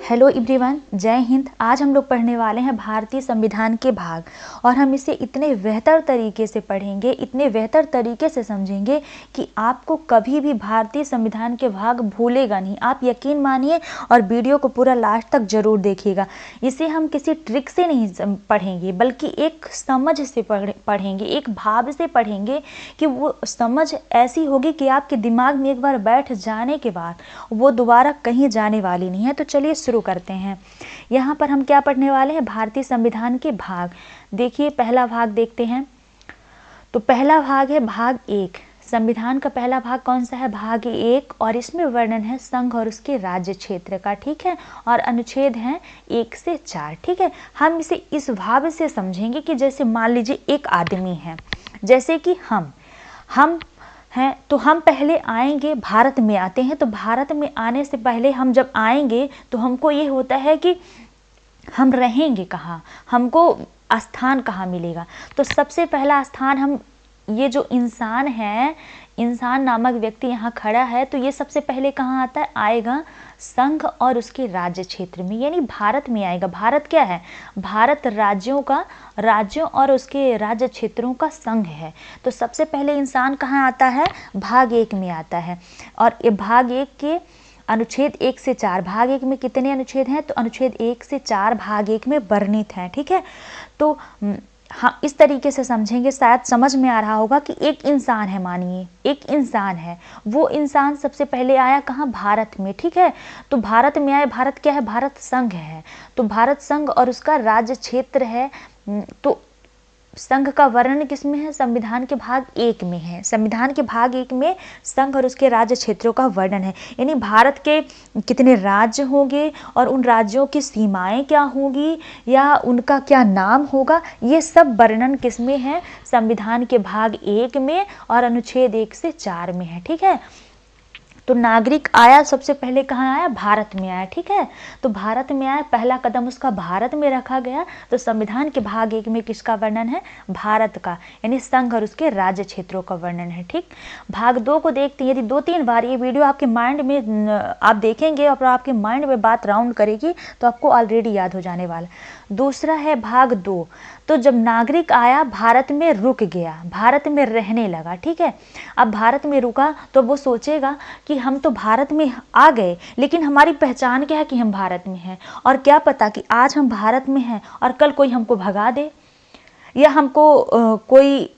Hello everyone, जय हिंद। आज हम लोग पढ़ने वाले हैं भारतीय संविधान के भाग और हम इसे इतने बेहतर तरीके से पढ़ेंगे, इतने बेहतर तरीके से समझेंगे कि आपको कभी भी भारतीय संविधान के भाग भूलेगा नहीं। आप यकीन मानिए और वीडियो को पूरा लास्ट तक जरूर देखिएगा। इसे हम किसी ट्रिक से नहीं पढ़ेंगे बल्कि एक समझ से पढ़ेंगे, एक भाव से पढ़ेंगे कि वो समझ ऐसी होगी कि आपके दिमाग में एक बार बैठ जाने के बाद वो दोबारा कहीं जाने वाली नहीं है। तो चलिए शुरू करते हैं। यहाँ पर हम क्या पढ़ने वाले हैं? भारतीय संविधान के भाग। देखिए पहला भाग देखते हैं। तो पहला भाग है भाग 1। संविधान का पहला भाग कौन सा है? भाग 1। और इसमें वर्णन है संघ और उसके राज्य क्षेत्र का, ठीक है। और अनुच्छेद हैं 1 से 4, ठीक है। हम इसे इस भाव से समझेंगे कि जैसे मान लीजिए एक आदमी है, जैसे कि हम हैं, तो हम पहले आएंगे, भारत में आते हैं। तो भारत में आने से पहले हम जब आएंगे तो हमको ये होता है कि हम रहेंगे कहाँ, हमको स्थान कहाँ मिलेगा। तो सबसे पहला स्थान हम, ये जो इंसान है, इंसान नामक व्यक्ति यहाँ खड़ा है, तो ये सबसे पहले कहाँ आता है? आएगा संघ और उसके राज्य क्षेत्र में, यानी भारत में आएगा। भारत क्या है? भारत राज्यों और उसके राज्य क्षेत्रों का संघ है। तो सबसे पहले इंसान कहाँ आता है? भाग 1 में आता है। और ये भाग 1 के अनुच्छेद 1 से 4, भाग 1 में कितने अनुच्छेद हैं? तो अनुच्छेद 1 से 4 भाग 1 में वर्णित हैं, ठीक है। तो हाँ, इस तरीके से समझेंगे, शायद समझ में आ रहा होगा कि एक इंसान है, मानिए एक इंसान है, वो इंसान सबसे पहले आया कहाँ? भारत में, ठीक है। तो भारत में आए, भारत क्या है? भारत संघ है। तो भारत संघ और उसका राज्य क्षेत्र है। तो संघ का वर्णन किसमें है? संविधान के भाग 1 में है। संविधान के भाग 1 में संघ और उसके राज्य क्षेत्रों का वर्णन है, यानी भारत के कितने राज्य होंगे और उन राज्यों की सीमाएं क्या होंगी या उनका क्या नाम होगा, ये सब वर्णन किसमें है? संविधान के भाग 1 में और अनुच्छेद 1 से 4 में है, ठीक है। तो नागरिक आया, सबसे पहले कहाँ आया? भारत में आया, ठीक है। तो भारत में आया, पहला कदम उसका भारत में रखा गया। तो संविधान के भाग 1 में किसका वर्णन है? भारत का, यानी संघ और उसके राज्य क्षेत्रों का वर्णन है, ठीक। भाग 2 को देखते हैं। यदि 2-3 बार ये वीडियो आपके माइंड में आप देखेंगे और आपके माइंड में बात राउंड करेगी तो आपको ऑलरेडी याद हो जाने वाला। दूसरा है भाग 2। तो जब नागरिक आया, भारत में रुक गया, भारत में रहने लगा, ठीक है। अब भारत में रुका तो वो सोचेगा कि हम तो भारत में आ गए, लेकिन हमारी पहचान क्या है कि हम भारत में हैं। और क्या पता कि आज हम भारत में हैं और कल कोई हमको भगा दे या हमको कोई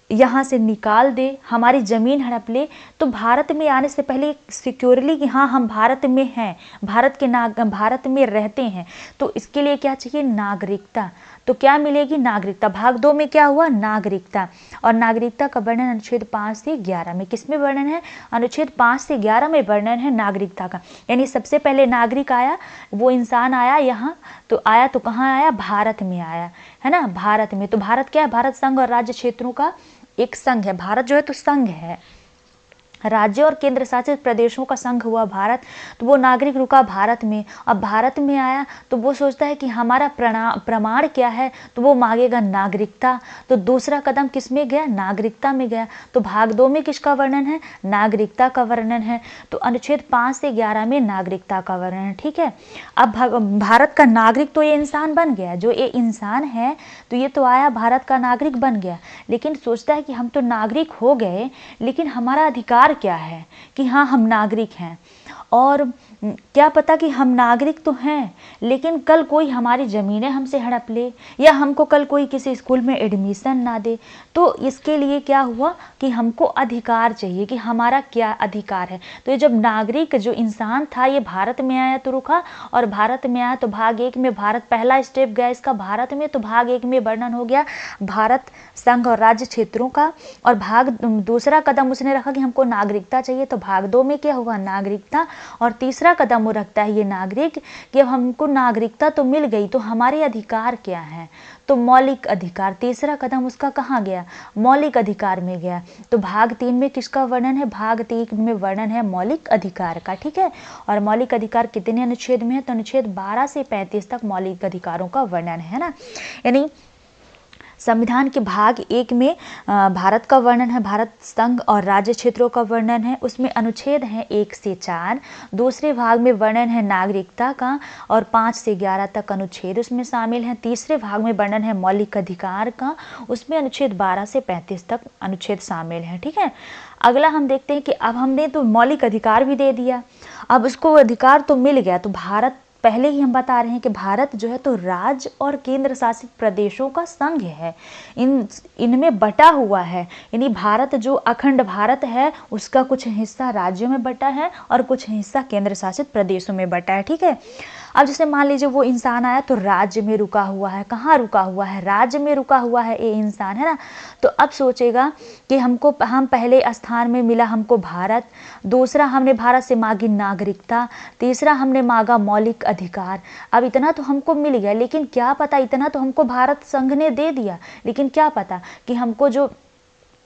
यहाँ से निकाल दे, हमारी ज़मीन हड़प ले। तो भारत में आने से पहले सिक्योरली कि हाँ हम भारत में हैं, भारत में रहते हैं, तो इसके लिए क्या चाहिए? नागरिकता। तो क्या मिलेगी? नागरिकता। भाग 2 में क्या हुआ? नागरिकता। और नागरिकता का वर्णन अनुच्छेद 5 से 11 में। किसमें वर्णन है? अनुच्छेद 5 से 11 में वर्णन है नागरिकता का। यानी सबसे पहले नागरिक आया, वो इंसान आया यहाँ, तो आया तो कहाँ आया? भारत में आया, है ना, भारत में। तो भारत क्या है? भारत संघ और राज्य क्षेत्रों का एक संघ है। भारत जो है तो संघ है, राज्यों और केंद्र शासित प्रदेशों का संघ हुआ भारत। तो वो नागरिक रुका भारत में। अब भारत में आया तो वो सोचता है कि हमारा प्रमाण क्या है? तो वो मांगेगा नागरिकता। तो दूसरा कदम किस में गया? नागरिकता में गया। तो भाग 2 में किसका वर्णन है? नागरिकता का वर्णन है। तो अनुच्छेद 5 से 11 में नागरिकता का वर्णन है, ठीक है। अब भारत का नागरिक तो ये इंसान बन गया, जो ये इंसान है तो ये तो आया, भारत का नागरिक बन गया, लेकिन सोचता है कि हम तो नागरिक हो गए, लेकिन हमारा अधिकार क्या है कि हाँ हम नागरिक हैं। और क्या पता कि हम नागरिक तो हैं, लेकिन कल कोई हमारी ज़मीनें हमसे हड़प ले या हमको कल कोई किसी स्कूल में एडमिशन ना दे। तो इसके लिए क्या हुआ कि हमको अधिकार चाहिए कि हमारा क्या अधिकार है। तो ये जब नागरिक जो इंसान था ये भारत में आया तो रुका, और भारत में आया तो भाग 1 में भारत पहला स्टेप गया इसका भारत में। तो भाग 1 में वर्णन हो गया भारत संघ और राज्य क्षेत्रों का, और भाग दूसरा कदम उसने रखा कि हमको नागरिकता चाहिए। तो भाग 2 में क्या हुआ? नागरिकता। और तीसरा कदम वो रखता है ये नागरिक कि अब हमको नागरिकता तो मिल गई, तो हमारे अधिकार क्या हैं? तो मौलिक अधिकार। तीसरा कदम उसका कहाँ गया? मौलिक अधिकार में गया। तो भाग 3 में किसका वर्णन है? भाग 3 में वर्णन है मौलिक अधिकार का, ठीक है। और मौलिक अधिकार कितने अनुच्छेद में है? तो अनुच्छेद 12 से 35 तक मौलिक अधिकारों का वर्णन है ना। यानी संविधान के भाग 1 में भारत का वर्णन है, भारत संघ और राज्य क्षेत्रों का वर्णन है। उसमें अनुच्छेद हैं 1 से 4। दूसरे भाग में वर्णन है नागरिकता का और 5 से 11 तक अनुच्छेद उसमें शामिल हैं। तीसरे भाग में वर्णन है मौलिक अधिकार का, उसमें अनुच्छेद 12 से 35 तक अनुच्छेद शामिल हैं। ठीक है, अगला हम देखते हैं कि अब हमने तो मौलिक अधिकार भी दे दिया, अब उसको अधिकार तो मिल गया, तो भारत, पहले ही हम बता रहे हैं कि भारत जो है तो राज्य और केंद्र शासित प्रदेशों का संघ है, इनमें बटा हुआ है। यानी भारत जो अखंड भारत है उसका कुछ हिस्सा राज्यों में बटा है और कुछ हिस्सा केंद्र शासित प्रदेशों में बटा है। ठीक है, अब जैसे मान लीजिए वो इंसान आया तो राज्य में रुका हुआ है, कहाँ रुका हुआ है, राज्य में रुका हुआ है ये इंसान, है ना। तो अब सोचेगा कि हम पहले स्थान में मिला हमको भारत, दूसरा हमने भारत से मांगी नागरिकता, तीसरा हमने मांगा मौलिक अधिकार। अब इतना तो हमको मिल गया, लेकिन क्या पता, इतना तो हमको भारत संघ ने दे दिया, लेकिन क्या पता कि हमको जो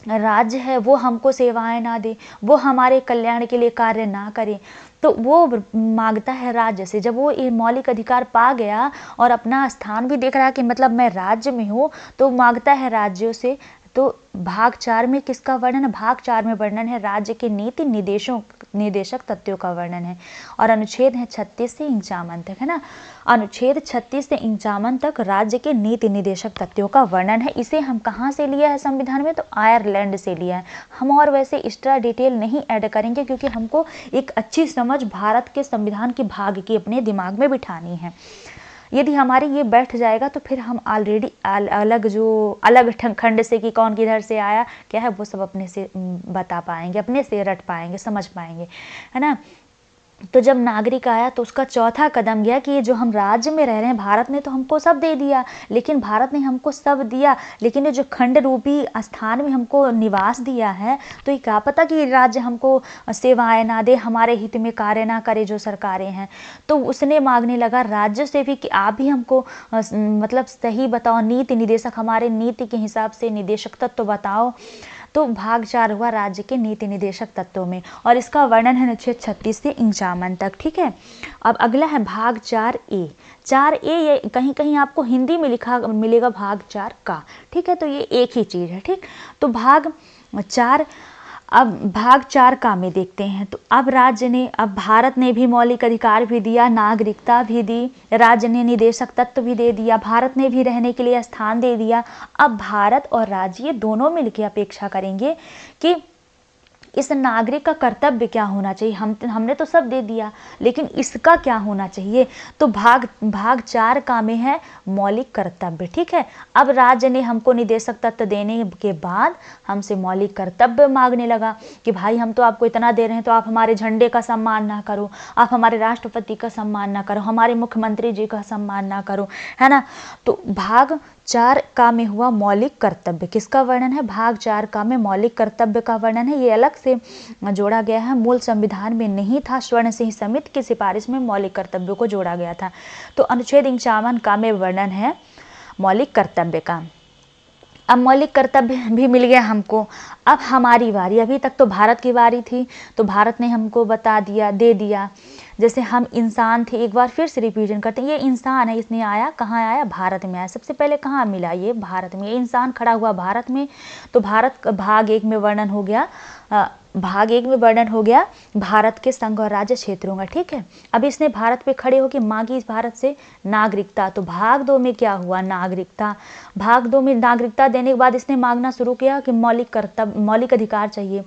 राज्य है वो हमको सेवाएं ना दे, वो हमारे कल्याण के लिए कार्य ना करे। तो वो मांगता है राज्य से। जब वो ये मौलिक अधिकार पा गया और अपना स्थान भी देख रहा है कि मतलब मैं राज्य में हूँ, तो मांगता है राज्यों से। तो भाग 4 में किसका वर्णन है? भाग 4 में वर्णन है राज्य के नीति निदेशक तथ्यों का वर्णन है, और अनुच्छेद है 36 से 51 तक, है ना। अनुच्छेद 36 से 51 तक राज्य के नीति निदेशक तथ्यों का वर्णन है। इसे हम कहाँ से लिया है संविधान में? तो आयरलैंड से लिया है। हम और वैसे एक्स्ट्रा डिटेल नहीं ऐड करेंगे, क्योंकि हमको एक अच्छी समझ भारत के संविधान के भाग की अपने दिमाग में बिठानी है। यदि हमारी ये बैठ जाएगा तो फिर हम ऑलरेडी अलग खंड से कि कौन किधर से आया क्या है वो सब अपने से बता पाएंगे, अपने से रट पाएंगे, समझ पाएंगे, है ना। तो जब नागरिक आया तो उसका चौथा कदम गया कि ये जो हम राज्य में रह रहे हैं, भारत ने तो हमको सब दे दिया, लेकिन भारत ने हमको सब दिया, लेकिन ये जो खंड रूपी स्थान में हमको निवास दिया है, तो ये क्या पता कि राज्य हमको सेवाएं ना दे, हमारे हित में कार्य ना करे जो सरकारें हैं। तो उसने मांगने लगा राज्य से भी कि आप भी हमको मतलब सही बताओ, नीति निदेशक, हमारे नीति के हिसाब से निदेशक तत्व तो बताओ। तो भाग 4 हुआ राज्य के नीति निदेशक तत्वों में, और इसका वर्णन है अनुच्छेद 36 से 51 तक। ठीक है, अब अगला है भाग 4A। 4A ये कहीं कहीं आपको हिंदी में लिखा मिलेगा भाग 4 का। ठीक है, तो ये एक ही चीज़ है। ठीक, तो भाग 4, अब भाग 4 का में देखते हैं। तो अब भारत ने भी मौलिक अधिकार भी दिया, नागरिकता भी दी, राज्य ने निदेशक तत्व भी दे दिया, भारत ने भी रहने के लिए स्थान दे दिया। अब भारत और राज्य ये दोनों मिलकर अपेक्षा करेंगे कि इस नागरिक का कर्तव्य क्या होना चाहिए। हमने तो सब दे दिया, लेकिन इसका क्या होना चाहिए। तो भाग 4 का में है मौलिक कर्तव्य। ठीक है, अब राज्य ने हमको निदेशक तत्व देने के बाद हमसे मौलिक कर्तव्य मांगने लगा कि भाई हम तो आपको इतना दे रहे हैं, तो आप हमारे झंडे का सम्मान ना करो, आप हमारे राष्ट्रपति का सम्मान ना करो, हमारे मुख्यमंत्री जी का सम्मान ना करो, है ना। तो भाग 4 का में हुआ मौलिक कर्तव्य। किसका वर्णन है? भाग 4 का में मौलिक कर्तव्य का वर्णन है। ये अलग से जोड़ा गया है, मूल संविधान में नहीं था, स्वर्ण सिंह समिति की सिफारिश में मौलिक कर्तव्यों को जोड़ा गया था। तो अनुच्छेद 51 का में वर्णन है मौलिक कर्तव्य का। अब मौलिक कर्तव्य भी मिल गया हमको। अब हमारी बारी, अभी तक तो भारत की बारी थी, तो भारत ने हमको बता दिया, दे दिया। जैसे हम इंसान थे, एक बार फिर से रिवीजन करते हैं। ये इंसान है, इसने आया कहाँ आया? भारत में आया। सबसे पहले कहाँ मिला? ये भारत में। ये इंसान खड़ा हुआ भारत में। तो भारत भाग 1 में वर्णन हो गया, भारत के संघ और राज्य क्षेत्रों का। ठीक है, अब इसने भारत पे खड़े होकर मांगी इस भारत से नागरिकता। तो भाग 2 में क्या हुआ? नागरिकता। भाग 2 में नागरिकता देने के बाद इसने मांगना शुरू किया कि मौलिक अधिकार चाहिए।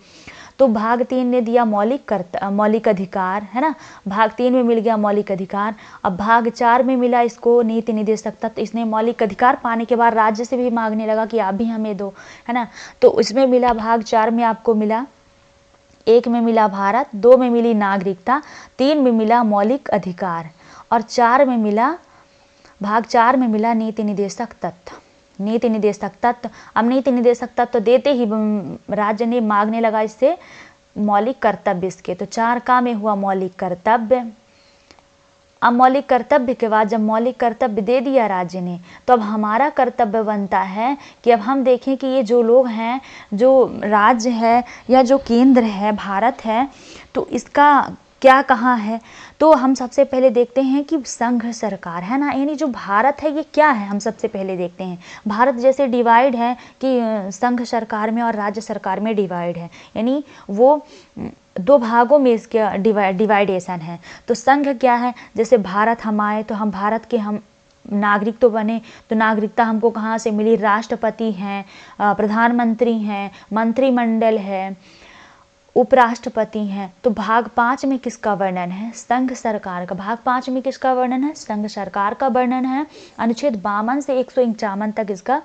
तो भाग 3 ने दिया मौलिक अधिकार, है ना। भाग 3 में मिल गया मौलिक अधिकार। अब भाग 4 में मिला इसको नीति निदेशक तत्व। इसने मौलिक अधिकार पाने के बाद राज्य से भी मांगने लगा कि आप भी हमें दो, है ना। तो उसमें मिला, भाग 4 में आपको मिला, 1 में मिला भारत, 2 में मिली नागरिकता, 3 में मिला मौलिक अधिकार, और 4 में मिला, भाग 4 में मिला नीति निदेशक तत्व। नीति निदेशक तत्व, अब नीति निदेशक तत्व देते ही राज्य ने मांगने लगा इससे मौलिक कर्तव्य इसके। तो 4 का में हुआ मौलिक कर्तव्य। अब मौलिक कर्तव्य के बाद जब मौलिक कर्तव्य दे दिया राज्य ने, तो अब हमारा कर्तव्य बनता है कि अब हम देखें कि ये जो लोग हैं, जो राज्य है या जो केंद्र है, भारत है, तो इसका क्या कहाँ है। तो हम सबसे पहले देखते हैं कि संघ सरकार है ना, यानी जो भारत है ये क्या है, हम सबसे पहले देखते हैं। भारत जैसे डिवाइड है कि संघ सरकार में और राज्य सरकार में डिवाइड है, यानी वो दो भागों में इसके डिवाइडेशन है। तो संघ क्या है, जैसे भारत हम आए तो हम भारत के हम नागरिक तो बने, तो नागरिकता हमको कहाँ से मिली, राष्ट्रपति हैं, प्रधानमंत्री हैं, मंत्रिमंडल है, उपराष्ट्रपति हैं। तो भाग 5 में किसका वर्णन है, संघ सरकार का। भाग 5 में किसका वर्णन है, संघ सरकार का वर्णन है। अनुच्छेद 52 से 151 तक इसका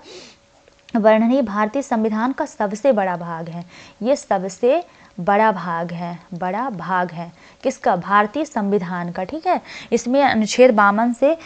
वर्णन है। भारतीय संविधान का सबसे बड़ा भाग है, ये सबसे बड़ा भाग है, बड़ा भाग है किसका, भारतीय संविधान का। ठीक है, इसमें अनुच्छेद 52 से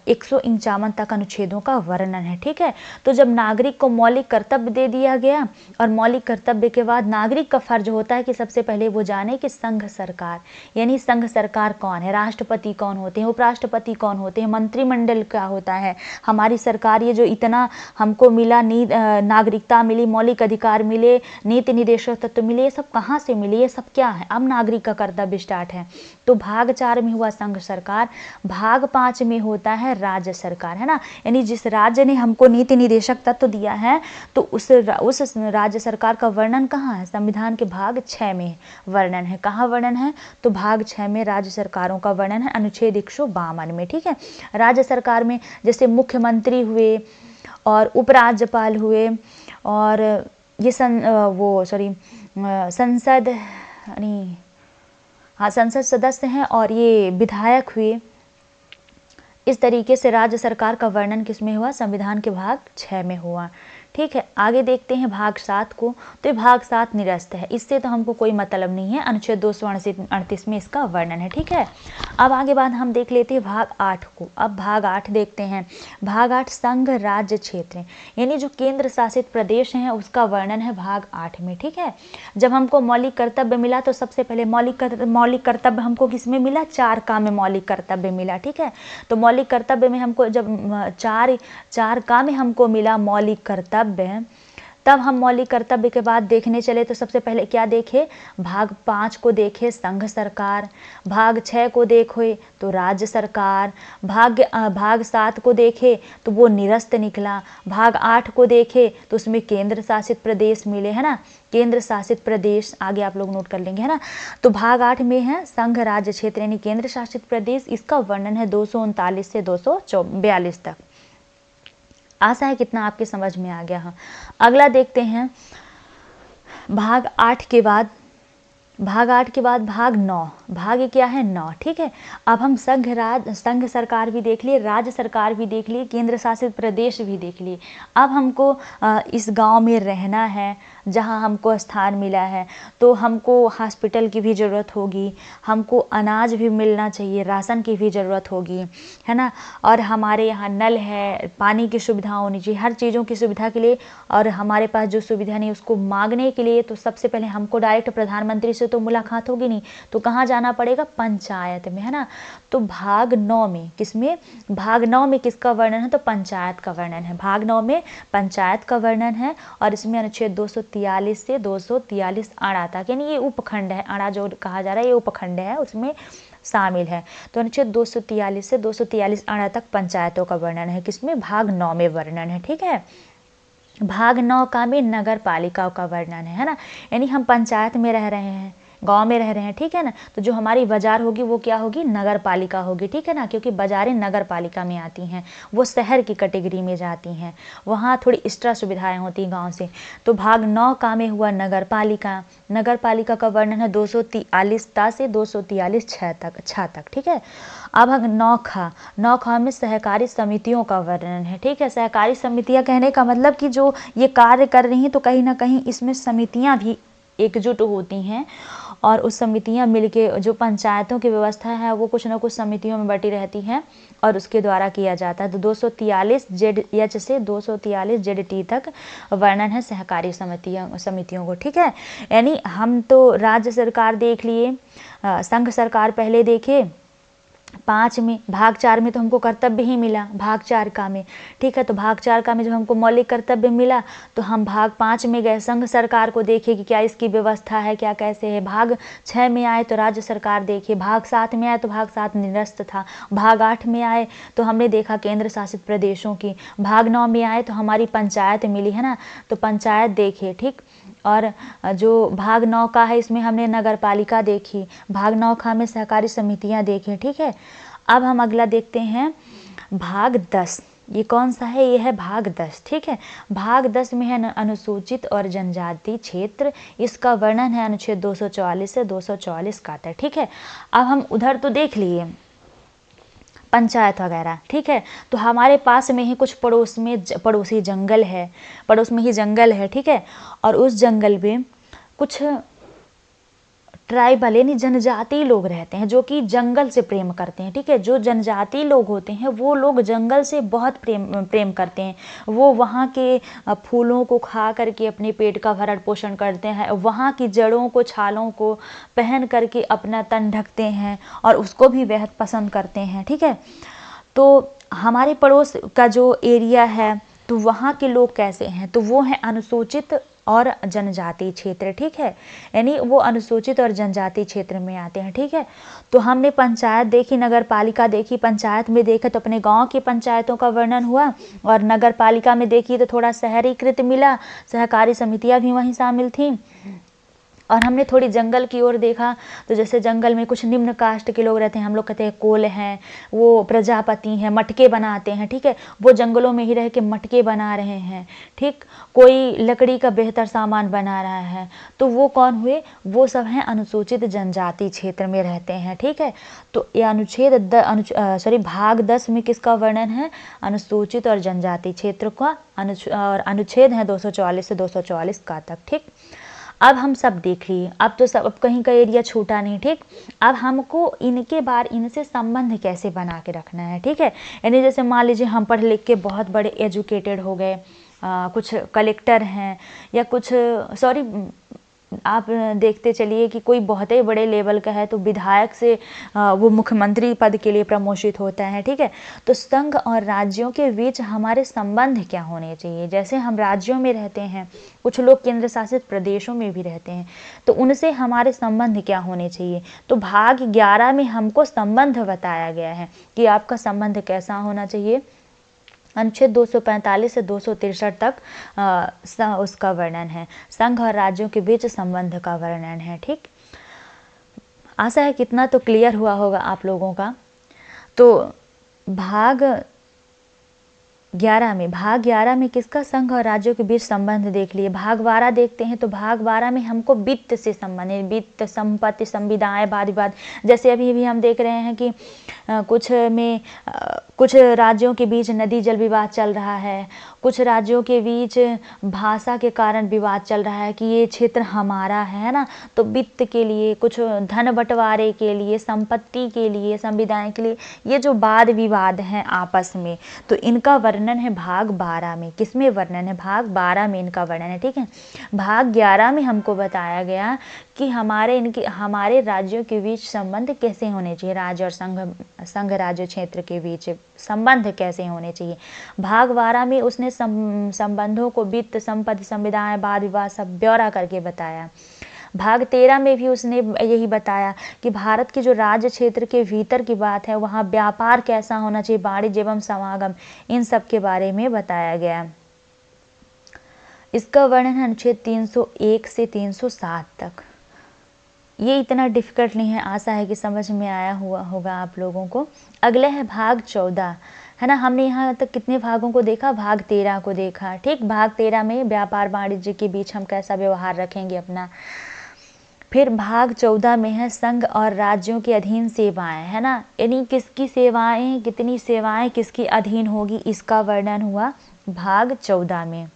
151 तक अनुच्छेदों का वर्णन है। ठीक है, तो जब नागरिक को मौलिक कर्तव्य दे दिया गया, और मौलिक कर्तव्य के बाद नागरिक का फर्ज होता है कि सबसे पहले वो जाने कि संघ सरकार, यानी संघ सरकार कौन है, राष्ट्रपति कौन होते हैं, उपराष्ट्रपति कौन होते हैं, मंत्रिमंडल क्या होता है, हमारी सरकार ये जो इतना हमको मिला, नागरिकता मिली, मौलिक अधिकार मिले, नीति निर्देशक तत्व मिले, ये सब कहाँ से मिले, ये सब क्या है। अब नागरिक का कर्तव्य स्टार्ट है। तो भाग 4 में हुआ संघ सरकार, भाग 5 में होता है राज्य सरकार, है ना, यानी जिस राज्य ने हमको नीति निर्देशक तत्व दिया है, तो उस राज्य सरकार का वर्णन कहाँ है, संविधान के भाग 6 में वर्णन है। कहाँ वर्णन है, तो भाग 6 में राज्य सरकारों का वर्णन है, अनुच्छेद 152 में। ठीक है, राज्य सरकार में जैसे मुख्यमंत्री हुए और उपराज्यपाल हुए, और ये संसद नहीं, हाँ, संसद सदस्य हैं, और ये विधायक हुए। इस तरीके से राज्य सरकार का वर्णन किसमें हुआ, संविधान के भाग 6 में हुआ। ठीक है, आगे देखते हैं भाग 7 को। तो ये भाग 7 निरस्त है, इससे तो हमको कोई मतलब नहीं है, अनुच्छेद 238 में इसका वर्णन है। ठीक है, अब आगे बाद हम देख लेते हैं भाग 8 को। अब भाग 8 देखते हैं। भाग 8 संघ राज्य क्षेत्र, यानी जो केंद्र शासित प्रदेश हैं उसका वर्णन है भाग 8 में। ठीक है, जब हमको मौलिक कर्तव्य मिला, तो सबसे पहले मौलिक कर्तव्य हमको किसमें मिला, 4 का में मौलिक कर्तव्य मिला। ठीक है, तो मौलिक कर्तव्य में हमको जब 4 का में हमको मिला मौलिक कर्तव्य, तब हम मौलिक कर्तव्य के बाद देखने चले, तो सबसे पहले क्या देखे, भाग 5 को देखे, संघ सरकार। भाग 6 को देखे तो राज्य सरकार। भाग 7 को देखे तो वो निरस्त निकला। भाग 8 को देखे तो उसमें केंद्र शासित प्रदेश मिले, है ना, केंद्र शासित प्रदेश आगे आप लोग नोट कर लेंगे, है ना। तो भाग 8 में है संघ राज्य क्षेत्र यानी केंद्र शासित प्रदेश, इसका वर्णन है 239 से 242 तक। आशा है कितना आपके समझ में आ गया। हाँ, अगला देखते हैं भाग 8 के बाद भाग 9। भाग क्या है, 9। ठीक है, अब हम संघ सरकार भी देख लिए, राज्य सरकार भी देख लिए, केंद्र शासित प्रदेश भी देख लिए। अब हमको इस गांव में रहना है जहां हमको स्थान मिला है, तो हमको हॉस्पिटल की भी ज़रूरत होगी, हमको अनाज भी मिलना चाहिए, राशन की भी ज़रूरत होगी, है ना, और हमारे यहाँ नल है, पानी की सुविधा होनी चाहिए, हर चीज़ों की सुविधा के लिए। और हमारे पास जो सुविधा नहीं उसको मांगने के लिए, तो सबसे पहले हमको डायरेक्ट प्रधानमंत्री से तो मुलाकात होगी नहीं, तो कहाँ जाना पड़ेगा, पंचायत में, है ना। तो भाग 9 में किसका वर्णन है, तो पंचायत का वर्णन है। भाग 9 में पंचायत का वर्णन है, और इसमें अनुच्छेद 243 से 243 आड़ा तक, यानी ये उपखंड है, आड़ा जो कहा जा रहा है ये उपखंड है, उसमें शामिल है। तो अनुच्छेद 243 से 243 आड़ा तक पंचायतों का वर्णन है, किसमें, भाग 9 में वर्णन है। ठीक है, भाग 9 का में नगर पालिकाओं का वर्णन है ना, यानी हम पंचायत में रह रहे हैं, गांव में रह रहे हैं, ठीक है ना, तो जो हमारी बाजार होगी वो क्या होगी, नगर पालिका होगी, ठीक है ना, क्योंकि बाजारें नगर पालिका में आती हैं, वो शहर की कैटेगरी में जाती हैं, वहाँ थोड़ी एक्स्ट्रा सुविधाएं होती हैं गांव से। तो भाग 9 का में हुआ नगर पालिका का वर्णन है 243 से 243 छः तक, ठीक है। अब 9 खा में सहकारी समितियों का वर्णन है, ठीक है। सहकारी समितियां कहने का मतलब कि जो ये कार्य कर रही हैं, तो कहीं ना कहीं इसमें समितियां भी एकजुट होती हैं, और उस समितियां मिलके जो पंचायतों की व्यवस्था है वो कुछ ना कुछ समितियों में बटी रहती हैं, और उसके द्वारा किया जाता है। तो 243 ZH से 243 ZT तक वर्णन है सहकारी समितियों को, ठीक है। यानी हम तो राज्य सरकार देख लिए, संघ सरकार पहले देखे, 5 में, भाग 4 में तो हमको कर्तव्य ही मिला, भाग 4 का में, ठीक है। तो भाग 4 का में जब हमको मौलिक कर्तव्य मिला तो हम भाग 5 में गए, संघ सरकार को देखे कि क्या इसकी व्यवस्था है, क्या कैसे है। भाग 6 में आए तो राज्य सरकार देखे, भाग 7 में आए तो भाग 7 निरस्त था, भाग 8 में आए तो हमने देखा केंद्र शासित प्रदेशों की, भाग 9 में आए तो हमारी पंचायत मिली, है ना, तो पंचायत देखे, ठीक। और जो भाग 9 का है इसमें हमने नगर पालिका देखी, भाग 9 का में सहकारी समितियां देखी, ठीक है। अब हम अगला देखते हैं भाग 10। ये कौन सा है? ये है भाग 10, ठीक है। भाग 10 में है अनुसूचित और जनजाति क्षेत्र, इसका वर्णन है अनुच्छेद 244 से 244 का तक, ठीक है। अब हम उधर तो देख लिए पंचायत वगैरह, ठीक है। तो हमारे पास में ही कुछ पड़ोसी जंगल है, पड़ोस में ही जंगल है, ठीक है। और उस जंगल में कुछ ट्राइबल यानी जनजाति लोग रहते हैं जो कि जंगल से प्रेम करते हैं, ठीक है। जो जनजाति लोग होते हैं वो लोग जंगल से बहुत प्रेम करते हैं। वो वहाँ के फूलों को खा करके अपने पेट का भरण पोषण करते हैं, वहाँ की जड़ों को, छालों को पहन करके अपना तन ढकते हैं और उसको भी बेहद पसंद करते हैं, ठीक है। तो हमारे पड़ोस का जो एरिया है तो वहाँ के लोग कैसे हैं? तो वो हैं अनुसूचित और जनजाति क्षेत्र, ठीक है। यानी वो अनुसूचित और जनजाति क्षेत्र में आते हैं, ठीक है। तो हमने पंचायत देखी, नगर पालिका देखी। पंचायत में देखा तो अपने गांव की पंचायतों का वर्णन हुआ, और नगर पालिका में देखी तो थोड़ा शहरीकृत मिला, सहकारी समितियां भी वहीं शामिल थीं। और हमने थोड़ी जंगल की ओर देखा तो जैसे जंगल में कुछ निम्न कास्ट के लोग रहते हैं, हम लोग कहते हैं कोल हैं, वो प्रजापति हैं, मटके बनाते हैं, ठीक है। वो जंगलों में ही रह के मटके बना रहे हैं, ठीक। कोई लकड़ी का बेहतर सामान बना रहा है, तो वो कौन हुए? वो सब हैं अनुसूचित जनजाति क्षेत्र में रहते हैं, ठीक है। तो ये भाग 10 में किसका वर्णन है? अनुसूचित और जनजाति क्षेत्र का, और अनुच्छेद है 244 से 244 का तक, ठीक। अब हम सब देख लिए, अब तो सब, अब कहीं का एरिया छूटा नहीं, ठीक। अब हमको इनसे संबंध कैसे बना के रखना है, ठीक है। यानी जैसे मान लीजिए हम पढ़ लिख के बहुत बड़े एजुकेटेड हो गए, कुछ कलेक्टर हैं या कुछ आप देखते चलिए कि कोई बहुत ही बड़े लेवल का है तो विधायक से वो मुख्यमंत्री पद के लिए प्रमोशित होता है, ठीक है। तो संघ और राज्यों के बीच हमारे संबंध क्या होने चाहिए? जैसे हम राज्यों में रहते हैं, कुछ लोग केंद्र शासित प्रदेशों में भी रहते हैं, तो उनसे हमारे संबंध क्या होने चाहिए? तो भाग 11 में हमको संबंध बताया गया है कि आपका संबंध कैसा होना चाहिए। अनुच्छेद 245 से 263 तक उसका वर्णन है, संघ और राज्यों के बीच संबंध का वर्णन है, ठीक। आशा है कितना तो क्लियर हुआ होगा आप लोगों का। तो भाग 11 में किसका? संघ और राज्यों के बीच संबंध देख लिए। भाग 12 देखते हैं, तो भाग 12 में हमको वित्त से संबंधित, वित्त, संपत्ति, संविदाएं, वाद विवाद, जैसे अभी भी हम देख रहे हैं कि कुछ राज्यों के बीच नदी जल विवाद चल रहा है, कुछ राज्यों के बीच भाषा के कारण विवाद चल रहा है कि ये क्षेत्र हमारा है ना। तो वित्त के लिए, कुछ धन बंटवारे के लिए, संपत्ति के लिए, संविदाएं के लिए, ये जो वाद विवाद हैं आपस में, तो इनका वर्णन है भाग 12 में। किसमें वर्णन है? भाग 12 में इनका वर्णन है, ठीक है। भाग 11 में हमको बताया गया कि हमारे राज्यों के बीच संबंध कैसे होने चाहिए, राज्य और संघ राज्य क्षेत्र के बीच संबंध कैसे होने चाहिए। भाग 12 में उसने संबंधों को वित्त, संपत्ति, संविदाएं, वाद विवाद सब ब्यौरा करके बताया। भाग 13 में भी उसने यही बताया कि भारत के जो राज्य क्षेत्र के भीतर की बात है, वहाँ व्यापार कैसा होना चाहिए, वाणिज्य एवं समागम, इन सब के बारे में बताया गया। इसका वर्णन है अनुच्छेद 301 से 307 तक। ये इतना डिफिकल्ट नहीं है, आशा है कि समझ में आया हुआ होगा आप लोगों को। अगला है भाग 14, है ना। हमने यहाँ तक कितने भागों को देखा? भाग 13 को देखा, ठीक। भाग 13 में व्यापार वाणिज्य के बीच हम कैसा व्यवहार रखेंगे अपना। फिर भाग 14 में है संघ और राज्यों के अधीन सेवाएं, है ना। यानी किसकी सेवाएं, कितनी सेवाएं किसके अधीन होगी, इसका वर्णन हुआ भाग 14 में।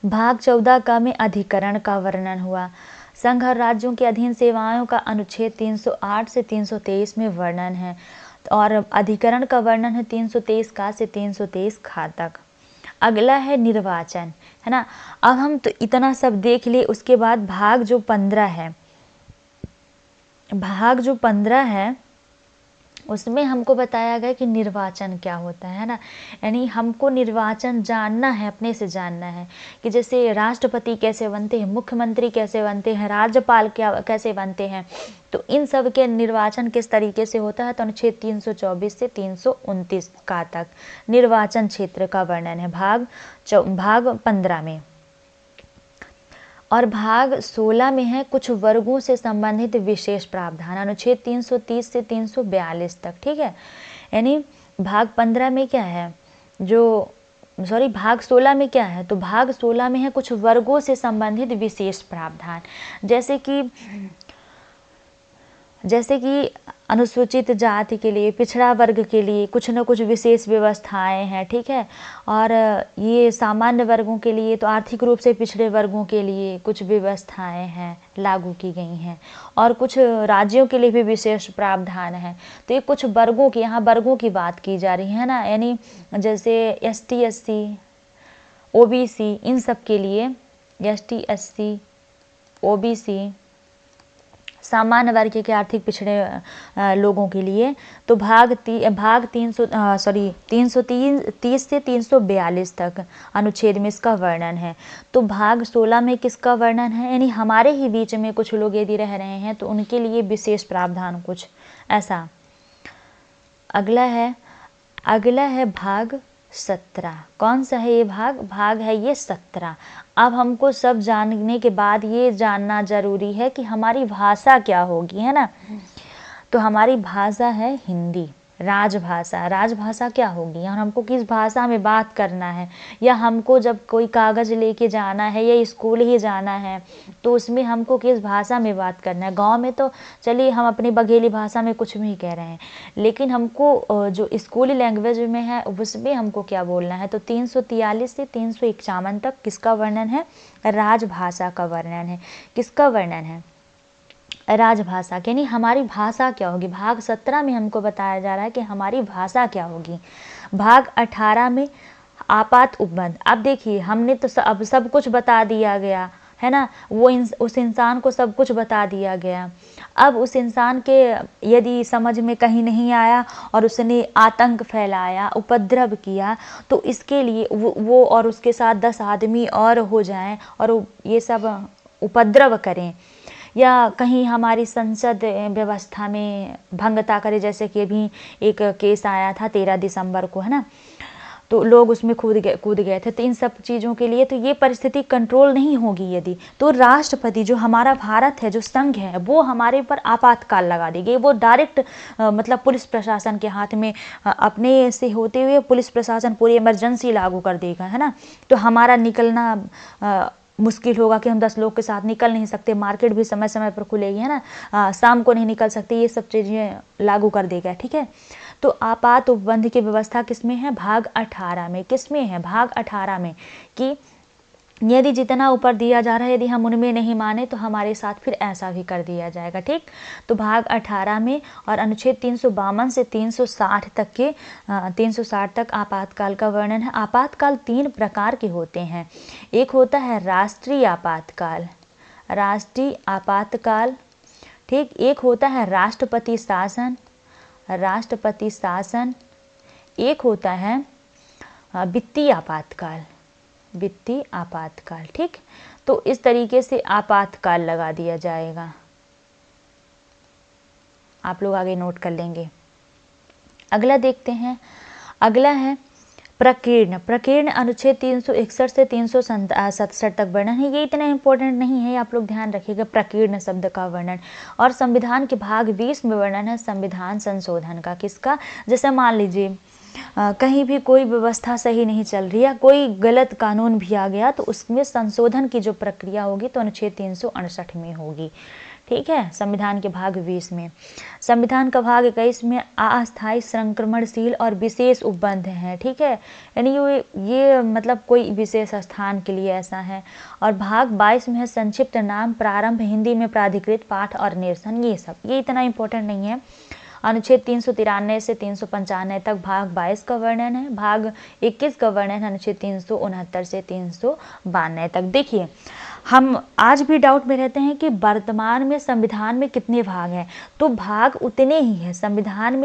भाग 14 का में अधिकरण का वर्णन हुआ। संघ और राज्यों के अधीन सेवाओं का अनुच्छेद 308 से 323 में वर्णन है, और अधिकरण का वर्णन है 323 का से 323 खा तक। अगला है निर्वाचन, है ना। अब हम तो इतना सब देख लिए, उसके बाद भाग जो 15 है, उसमें हमको बताया गया कि निर्वाचन क्या होता है ना, यानी हमको निर्वाचन जानना है, अपने से जानना है कि जैसे राष्ट्रपति कैसे बनते हैं, मुख्यमंत्री कैसे बनते हैं, राज्यपाल क्या कैसे बनते हैं, तो इन सब के निर्वाचन किस तरीके से होता है। तो अनुच्छेद 324 से 329 का तक निर्वाचन क्षेत्र का वर्णन है भाग 15 में। और भाग 16 में है कुछ वर्गों से संबंधित विशेष प्रावधान, अनुच्छेद 330 से 342 तक, ठीक है। यानी भाग 15 में क्या है, भाग 16 में क्या है, तो भाग 16 में है कुछ वर्गों से संबंधित विशेष प्रावधान, जैसे कि अनुसूचित जाति के लिए, पिछड़ा वर्ग के लिए कुछ न कुछ विशेष व्यवस्थाएं हैं, ठीक है। और ये सामान्य वर्गों के लिए, तो आर्थिक रूप से पिछड़े वर्गों के लिए कुछ व्यवस्थाएं हैं लागू की गई हैं, और कुछ राज्यों के लिए भी विशेष प्रावधान है। तो ये कुछ वर्गों की, यहाँ वर्गों की बात की जा रही है ना, यानी जैसे ST SC OBC, इन सब के लिए, ST SC OBC सामान्य वर्ग के आर्थिक पिछड़े लोगों के लिए, तो भाग 330 से 342 तक अनुच्छेद में इसका वर्णन है। तो भाग 16 में किसका वर्णन है, यानी हमारे ही बीच में कुछ लोग यदि रह रहे हैं तो उनके लिए विशेष प्रावधान कुछ ऐसा। अगला है भाग 17। कौन सा है ये भाग है ये 17। अब हमको सब जानने के बाद ये जानना जरूरी है कि हमारी भाषा क्या होगी, है ना। तो हमारी भाषा है हिंदी, राजभाषा क्या होगी, और हमको किस भाषा में बात करना है, या हमको जब कोई कागज़ लेके जाना है या स्कूल ही जाना है तो उसमें हमको किस भाषा में बात करना है। गांव में तो चलिए हम अपनी बघेली भाषा में कुछ भी कह रहे हैं, लेकिन हमको जो स्कूली लैंग्वेज में है उसमें हमको क्या बोलना है। तो 343 से 351 तक किसका वर्णन है, राजभाषा का वर्णन है। किसका वर्णन है, राजभाषा, यानी हमारी भाषा क्या होगी। भाग 17 में हमको बताया जा रहा है कि हमारी भाषा क्या होगी। भाग 18 में आपात उपबंध। अब देखिए हमने तो अब सब कुछ बता दिया गया है ना, उस इंसान को सब कुछ बता दिया गया। अब उस इंसान के यदि समझ में कहीं नहीं आया और उसने आतंक फैलाया, उपद्रव किया, तो इसके लिए वो और उसके साथ 10 आदमी और हो जाएं और ये सब उपद्रव करें, या कहीं हमारी संसद व्यवस्था में भंगता करे, जैसे कि अभी एक केस आया था 13 दिसंबर को, है ना, तो लोग उसमें कूद गए थे। तो इन सब चीज़ों के लिए तो ये परिस्थिति कंट्रोल नहीं होगी यदि, तो राष्ट्रपति जो हमारा भारत है, जो संघ है, वो हमारे ऊपर आपातकाल लगा देगी। वो डायरेक्ट मतलब पुलिस प्रशासन के हाथ में अपने से होते हुए पुलिस प्रशासन पूरी इमरजेंसी लागू कर देगा, है ना। तो हमारा निकलना मुश्किल होगा कि हम 10 लोग के साथ निकल नहीं सकते, मार्केट भी समय समय पर खुलेगी, है ना, शाम को नहीं निकल सकते, ये सब चीज़ें लागू कर देगा, ठीक है। तो आपात उपबंध की व्यवस्था किसमें है, भाग 18 में। किसमें है, भाग 18 में, कि यदि जितना ऊपर दिया जा रहा है यदि हम उनमें नहीं माने तो हमारे साथ फिर ऐसा भी कर दिया जाएगा, ठीक। तो भाग 18 में और अनुच्छेद 352 से 360 तक के 360 तक आपातकाल का वर्णन है। आपातकाल 3 प्रकार के होते हैं। एक होता है राष्ट्रीय आपातकाल, ठीक। एक होता है राष्ट्रपति शासन, एक होता है वित्तीय आपातकाल, ठीक। तो इस तरीके से आपातकाल लगा दिया जाएगा, आप लोग आगे नोट कर लेंगे। अगला देखते हैं, अगला है प्रकीर्ण अनुच्छेद 361 से 367 तक वर्णन है। ये इतना इंपॉर्टेंट नहीं है, आप लोग ध्यान रखिएगा प्रकीर्ण शब्द का वर्णन। और संविधान के भाग 20 में वर्णन है संविधान संशोधन का। किसका, जैसे मान लीजिए कहीं भी कोई व्यवस्था सही नहीं चल रही है, कोई गलत कानून भी आ गया, तो उसमें संशोधन की जो प्रक्रिया होगी तो अनुच्छेद 368 में होगी, ठीक है, संविधान के भाग 20 में। संविधान का भाग 21 में अस्थायी, संक्रमणशील और विशेष उपबंध हैं, ठीक है, यानी ये मतलब कोई विशेष स्थान के लिए ऐसा है। और भाग 22 में है संक्षिप्त नाम, प्रारंभ, हिंदी में प्राधिकृत पाठ और निरसन। ये इतना इम्पोर्टेंट नहीं है। अनुच्छेद 393 से 395 तक भाग 22 का वर्णन है। भाग 21 का वर्णन है अनुच्छेद 369 से 392 तक। देखिए हम आज भी डाउट में रहते हैं कि वर्तमान में संविधान में कितने भाग हैं, तो भाग उतने ही हैं। संविधान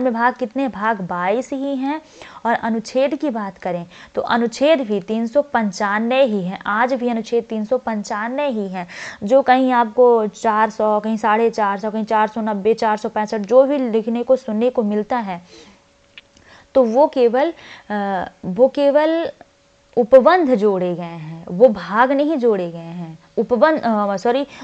में भाग कितने, भाग 22 ही हैं। और अनुच्छेद की बात करें तो अनुच्छेद भी 395 ही हैं। आज भी अनुच्छेद 395 ही हैं। जो कहीं आपको 400, कहीं 450, कहीं 490, 465 जो भी लिखने को सुनने को मिलता है, तो वो केवल उपबंध जोड़े गए हैं, वो भाग नहीं जोड़े गए हैं।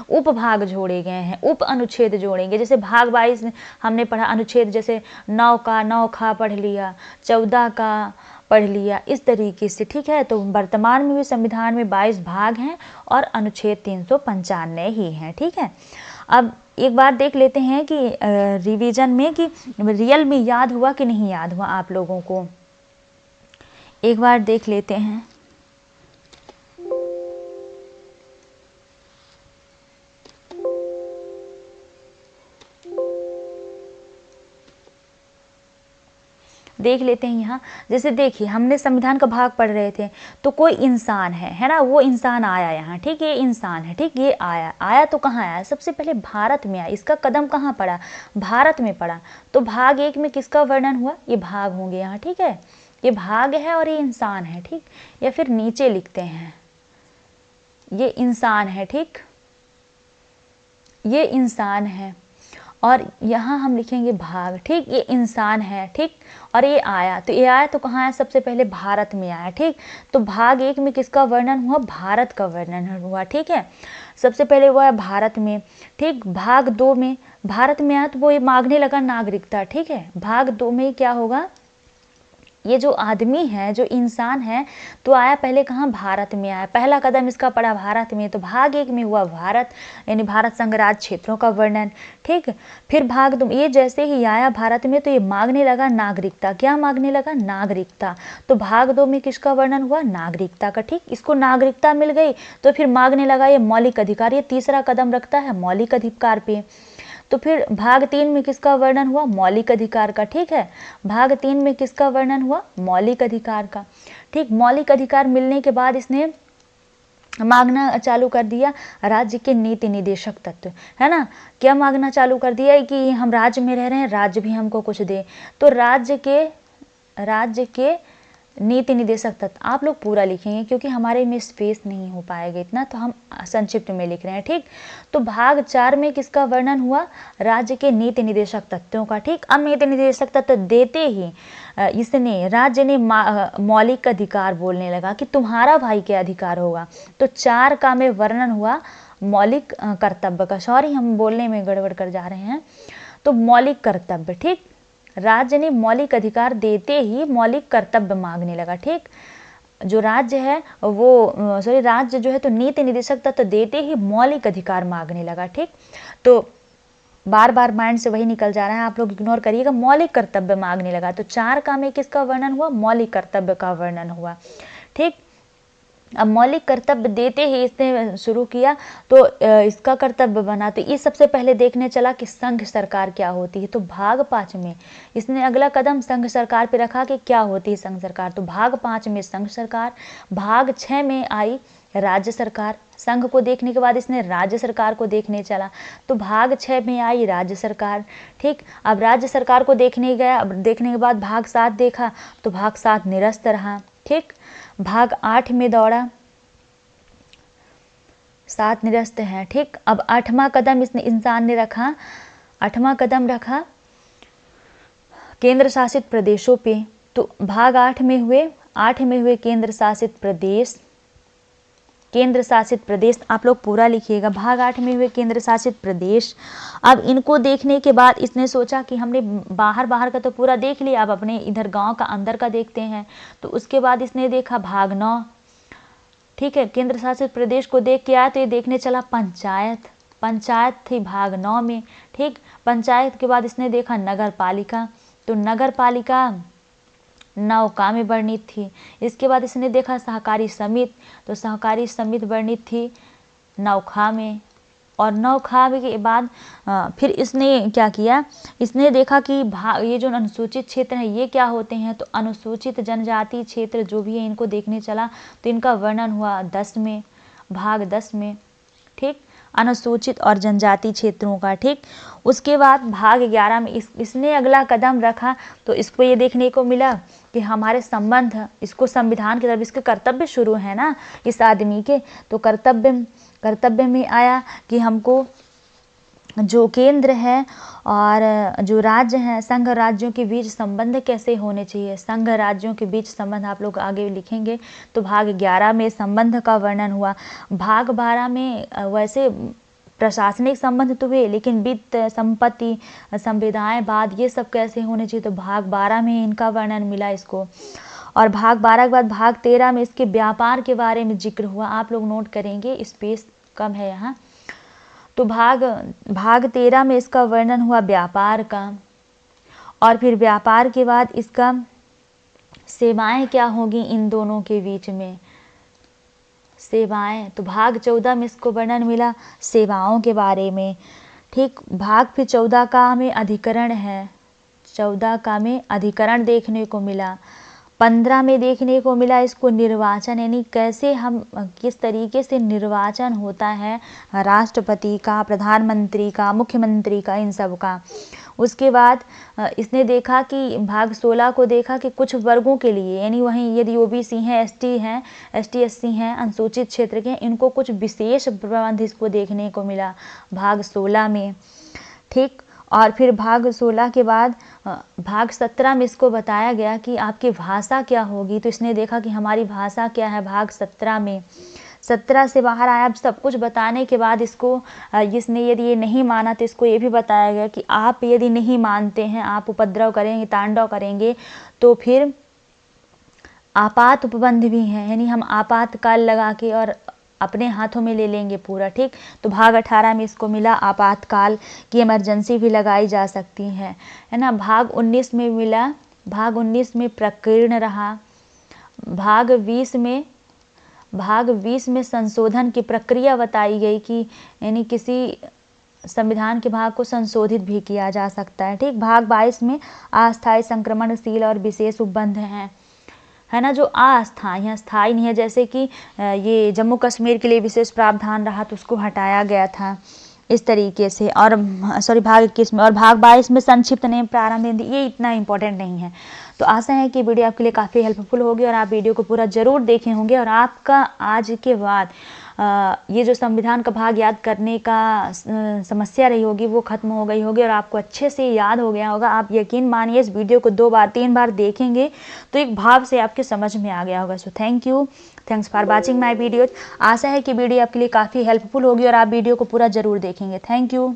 उपभाग जोड़े गए हैं, उप अनुच्छेद जोड़ेंगे। जैसे भाग 22 हमने पढ़ा अनुच्छेद, जैसे 9 का 9 खा पढ़ लिया, 14 का पढ़ लिया, इस तरीके से, ठीक है। तो वर्तमान में भी संविधान में 22 भाग हैं और अनुच्छेद 395 ही हैं, ठीक है। अब एक बार देख लेते हैं कि रिवीजन में कि रियल में याद हुआ कि नहीं याद हुआ आप लोगों को, एक बार देख लेते हैं। देख लेते हैं यहाँ। जैसे देखिए, हमने संविधान का भाग पढ़ रहे थे, तो कोई इंसान है ना, वो इंसान आया यहाँ, ठीक, ये इंसान है, ठीक, ये आया तो कहाँ आया, सबसे पहले भारत में आया। इसका कदम कहाँ पड़ा, भारत में पड़ा। तो भाग 1 में किसका वर्णन हुआ, ये भाग होंगे यहाँ, ठीक है, ये भाग है और ये इंसान है, ठीक। या फिर नीचे लिखते हैं, ये इंसान है, ठीक, ये इंसान है। और यहाँ हम लिखेंगे भाग, ठीक, ये इंसान है, ठीक। और ये आया, तो ये आया तो कहाँ आया, सबसे पहले भारत में आया, ठीक। तो भाग 1 में किसका वर्णन हुआ, भारत का वर्णन हुआ, ठीक है। सबसे पहले हुआ है भारत में, ठीक। भाग 2 में भारत में आया तो वो ये मांगने लगा नागरिकता, ठीक है। भाग 2 में क्या होगा, ये जो आदमी है, जो इंसान है, तो आया पहले कहाँ, भारत में आया, पहला कदम इसका पड़ा भारत में। तो भाग 1 में हुआ भारत, यानी भारत संघ राज्य क्षेत्रों का वर्णन, ठीक। फिर भाग 2, ये जैसे ही आया भारत में तो ये मांगने लगा नागरिकता। क्या मांगने लगा, नागरिकता। तो भाग 2 में किसका वर्णन हुआ, नागरिकता का, ठीक। इसको नागरिकता मिल गई तो फिर मांगने लगा ये मौलिक अधिकार, ये तीसरा कदम रखता है मौलिक अधिकार पे। तो फिर भाग 3 में किसका वर्णन हुआ, मौलिक अधिकार का, ठीक है। भाग 3 में किसका वर्णन हुआ, मौलिक अधिकार का, ठीक। मौलिक अधिकार मिलने के बाद इसने मांगना चालू कर दिया राज्य के नीति निदेशक तत्व, है ना। क्या मांगना चालू कर दिया है कि हम राज्य में रह रहे हैं, राज्य भी हमको कुछ दे। तो राज्य के नीति निदेशक तत्व, आप लोग पूरा लिखेंगे क्योंकि हमारे में स्पेस नहीं हो पाएगा इतना, तो हम संक्षिप्त में लिख रहे हैं, ठीक। तो भाग 4 में किसका वर्णन हुआ, राज्य के नीति निदेशक तत्वों का, ठीक। अब नीति निदेशक तत्व देते ही राज्य ने मौलिक अधिकार बोलने लगा कि तुम्हारा भाई क्या अधिकार होगा। तो 4 का में वर्णन हुआ मौलिक कर्तव्य का, सॉरी हम बोलने में गड़बड़ कर जा रहे हैं। तो मौलिक कर्तव्य, ठीक। राज्य ने मौलिक अधिकार देते ही मौलिक कर्तव्य मांगने लगा, ठीक। जो राज्य है वो राज्य जो है तो नीति निदेशक तत्व देते ही मौलिक अधिकार मांगने लगा, ठीक। तो बार बार माइंड से वही निकल जा रहा है, आप लोग इग्नोर करिएगा। मौलिक कर्तव्य मांगने लगा, तो 4 का में किसका वर्णन हुआ, मौलिक कर्तव्य का वर्णन हुआ, ठीक। अब मौलिक कर्तव्य देते ही इसने शुरू किया तो इसका कर्तव्य बना। तो ये सबसे पहले देखने चला कि संघ सरकार क्या होती है। तो भाग 5 में इसने अगला कदम संघ सरकार पे रखा कि क्या होती है संघ सरकार। तो भाग 5 में संघ सरकार, भाग 6 में आई राज्य सरकार। संघ को देखने के बाद इसने राज्य सरकार को देखने चला, तो भाग 6 में आई राज्य सरकार, ठीक। अब राज्य सरकार को देखने गया, अब देखने के बाद भाग 7 देखा तो भाग 7 निरस्त रहा, ठीक। भाग 8 में दौड़ा, 7 निरस्त है, ठीक। अब 8वां कदम इसने इंसान ने रखा, 8वां कदम रखा केंद्र शासित प्रदेशों पे। तो भाग 8 में हुए केंद्र शासित प्रदेश, आप लोग पूरा लिखिएगा। भाग 8 में हुए केंद्र शासित प्रदेश। अब इनको देखने के बाद इसने सोचा कि हमने बाहर का तो पूरा देख लिया, अब अपने इधर गांव का अंदर का देखते हैं। तो उसके बाद इसने देखा भाग 9, ठीक है। केंद्र शासित प्रदेश को देख के आया तो ये देखने चला पंचायत थी भाग 9 में, ठीक। पंचायत के बाद इसने देखा नगर पालिका, तो नगर पालिका 9 का में वर्णित थी। इसके बाद इसने देखा सहकारी समिति, तो सहकारी समिति वर्णित थी 9 खा में। और 9 खा के बाद फिर इसने क्या किया, इसने देखा कि ये जो अनुसूचित क्षेत्र है ये क्या होते हैं। तो अनुसूचित जनजाति क्षेत्र जो भी है इनको देखने चला, तो इनका वर्णन हुआ 10 में। भाग 10 में, ठीक, अनुसूचित और जनजाति क्षेत्रों का, ठीक। उसके बाद भाग 11 में इसने अगला कदम रखा, तो इसको ये देखने को मिला कि हमारे संबंध, इसको संविधान की तरफ, इसके कर्तव्य शुरू है ना इस आदमी के, तो कर्तव्य में आया कि हमको जो केंद्र है और जो राज्य हैं, संघ राज्यों के बीच संबंध कैसे होने चाहिए, संघ राज्यों के बीच संबंध आप लोग आगे लिखेंगे। तो भाग 11 में संबंध का वर्णन हुआ। भाग 12 में वैसे प्रशासनिक संबंध तो हुए, लेकिन वित्त, संपत्ति, संविदाएं, बाद ये सब कैसे होने चाहिए, तो भाग 12 में इनका वर्णन मिला इसको। और भाग 12 के बाद भाग 13 में इसके व्यापार के बारे में जिक्र हुआ। आप लोग नोट करेंगे, स्पेस कम है यहाँ। तो भाग 13 में इसका वर्णन हुआ व्यापार का। और फिर व्यापार के बाद इसका सेवाएं क्या होगी इन दोनों के बीच में, सेवाएं। तो भाग 14 में इसको वर्णन मिला सेवाओं के बारे में, ठीक। भाग फिर 14 का में अधिकरण है, 14 का में अधिकरण देखने को मिला। 15 में देखने को मिला इसको निर्वाचन, यानी कैसे हम, किस तरीके से निर्वाचन होता है राष्ट्रपति का, प्रधानमंत्री का, मुख्यमंत्री का, इन सब का। उसके बाद इसने देखा कि भाग 16 को देखा कि कुछ वर्गों के लिए, यानी वहीं यदि ओबीसी हैं, एसटी हैं, एसटी एससी हैं, अनुसूचित क्षेत्र के हैं, इनको कुछ विशेष प्रबंध इसको देखने को मिला भाग 16 में, ठीक। और फिर भाग 16 के बाद भाग 17 में इसको बताया गया कि आपकी भाषा क्या होगी। तो इसने देखा कि हमारी भाषा क्या है भाग 17 में। 17 से बाहर आया। अब सब कुछ बताने के बाद इसको, इसने यदि ये नहीं माना तो इसको ये भी बताया गया कि आप यदि नहीं मानते हैं, आप उपद्रव करेंगे, तांडव करेंगे, तो फिर आपात उपबंध भी हैं, यानी हम आपातकाल लगा के और अपने हाथों में ले लेंगे पूरा, ठीक। तो भाग 18 में इसको मिला आपातकाल की इमरजेंसी भी लगाई जा सकती है ना। भाग 19 में मिला, भाग 19 में प्रकीर्ण रहा। भाग 20 में संशोधन की प्रक्रिया बताई गई कि यानी किसी संविधान के भाग को संशोधित भी किया जा सकता है, ठीक। भाग 22 में अस्थायी, संक्रमणशील और विशेष उपबंध हैं, है ना, जो अस्थायी है, स्थायी नहीं है। जैसे कि ये जम्मू कश्मीर के लिए विशेष प्रावधान रहा तो उसको हटाया गया था इस तरीके से। और भाग 21 में और भाग 22 में संक्षिप्त नियम प्रारंभ, ये इतना इंपॉर्टेंट नहीं है। तो आशा है कि वीडियो आपके लिए काफ़ी हेल्पफुल होगी और आप वीडियो को पूरा ज़रूर देखे होंगे और आपका आज के बाद ये जो संविधान का भाग याद करने का समस्या रही होगी वो खत्म हो गई होगी और आपको अच्छे से याद हो गया होगा। आप यकीन मानिए इस वीडियो को 2 बार 3 बार देखेंगे तो एक भाव से आपके समझ में आ गया होगा। So thanks for watching my videos. आशा है कि वीडियो आपके लिए काफ़ी हेल्पफुल होगी और आप वीडियो को पूरा ज़रूर देखेंगे। Thank you.